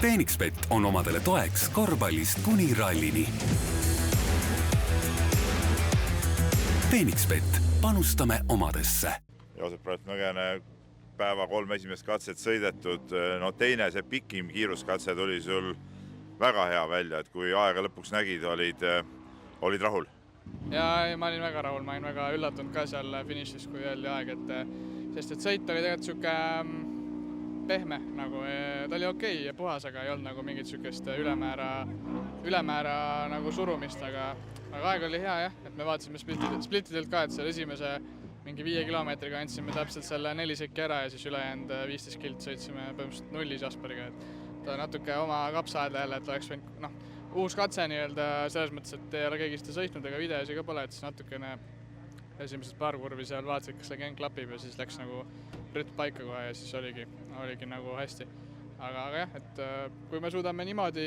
Phoenixbet on omadele toeks korvpallist kuni rallini. Phoenixbet, panustame omadesse. Joosep Pratt-Nõgene päeva 3 esimest katset sõidetud. No teine, see pikim kiiruskatse tuli sul väga hea välja, et kui aega lõpuks nägid, olid rahul? Ja ma olin väga rahul, ma olin väga üllatunud ka seal finišis, kui öeldi aeg, sest et sõit oli tegelikult siuke pehme, nagu ta oli okei ja puhas, aga ei olnud nagu mingit siukest ülemäära nagu surumist, aga aeg oli hea jah, et me vaatasime splittidelt ka, et seal esimese mingi 5 kilomeetriga andsime täpselt selle 4 sekki ära ja siis ülejäänud 15 kilt sõitsime põhimõtteliselt nullis Jasperiga, et ta natuke oma kapsaaeda jälle, et oleks võinud, uus katse nii-öelda selles mõttes, et ei ole keegi seda sõitnud ega videosi ka pole, et siis natukene esimesed paar kurvi seal vaatasid, kas see käng klapib ja siis läks nagu rütm paika kohe ja siis oligi nagu hästi. Aga jah, et kui me suudame niimoodi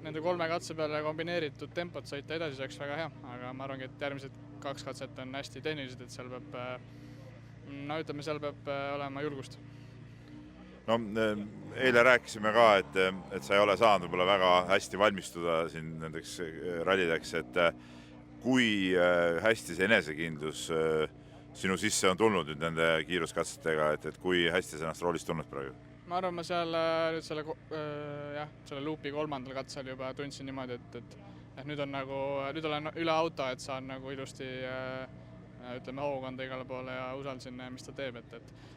nende 3 katse peale kombineeritud tempot sõita edasi, see oleks väga hea, aga ma arvangi, et järgmised 2 katset on hästi tehnilised, et seal peab olema julgust. No, eile rääkisime ka, et sa ei ole saanud võib-olla väga hästi valmistuda siin nendeks rallideks, et kui hästi see enesekindlus sinu sisse on tulnud nüüd nende kiiruskatsetega, et kui hästi sa ennast roolist tunned praegu? Ma arvan, ma seal selle luupi 3. katsel juba tundsin niimoodi, et nüüd olen üle auto, et saan nagu ilusti hoogukonda igale poole ja usaldasin, mis ta teeb.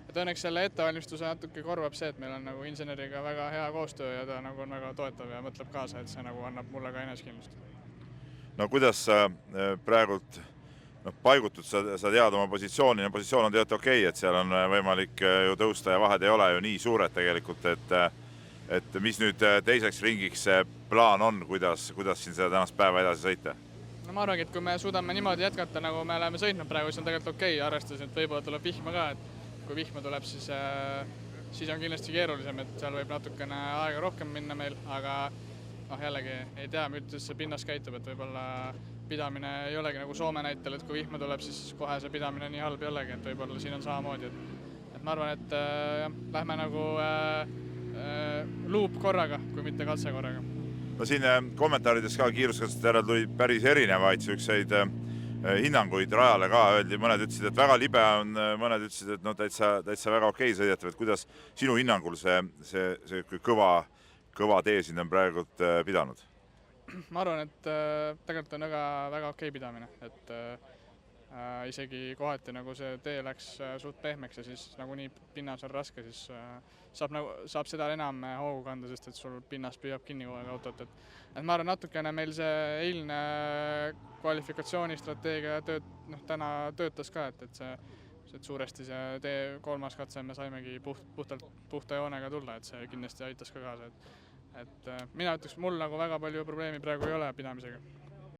Et õnneks selle ettevalmistuse natuke korvab see, et meil on nagu inseneriga väga hea koostöö ja ta nagu on väga toetav ja mõtleb kaasa, et see nagu annab mulle ka enesekindlust. No kuidas sa praegult paigutud, sa tead oma positsiooni, ja positsioon on tegelikult okei, et seal on võimalik ju tõusta ja vahed ei ole ju nii suured tegelikult, et mis nüüd teiseks ringiks see plaan on, kuidas siin seda tänast päeva edasi sõita? No ma arvangi, et kui me suudame niimoodi jätkata, nagu me oleme sõitnud praegu, siis on tegelikult okei, arvestades, et võib-olla tuleb vihma ka, et kui vihma tuleb, siis on kindlasti keerulisem, et seal võib natukene aega rohkem minna meil, aga jällegi ei tea, milles see pinnas käitub, et võib-olla pidamine ei olegi nagu Soome näitel, et kui vihma tuleb, siis kohe see pidamine nii halb ei olegi, et võib-olla siin on samamoodi, et ma arvan, et lähme nagu luup korraga, kui mitte katse korraga. No siin kommentaarides ka kiiruskatsete järel tuli päris erinevaid selliseid hinnanguid rajale ka, öeldi, mõned ütlesid, et väga libe on, mõned ütlesid, et täitsa väga okei sõidetav, et kuidas sinu hinnangul see kõva tee siin on praegult pidanud? Ma arvan, et tegelikult on väga okei pidamine, et isegi kohati nagu see tee läks suht pehmeks ja siis nagu nii pinnas on raske, siis saab seda enam hoogu kanda, sest et sul pinnas püüab kinni kogu aeg autot. Et ma arvan, natukene meil see eilne kvalifikatsioonistrateegia täna töötas ka, et suuresti see tee 3. katse me saimegi puhta joonega tulla, et see kindlasti aitas ka kaasa. Et mina ütleks, mul nagu väga palju probleemi praegu ei ole pidamisega.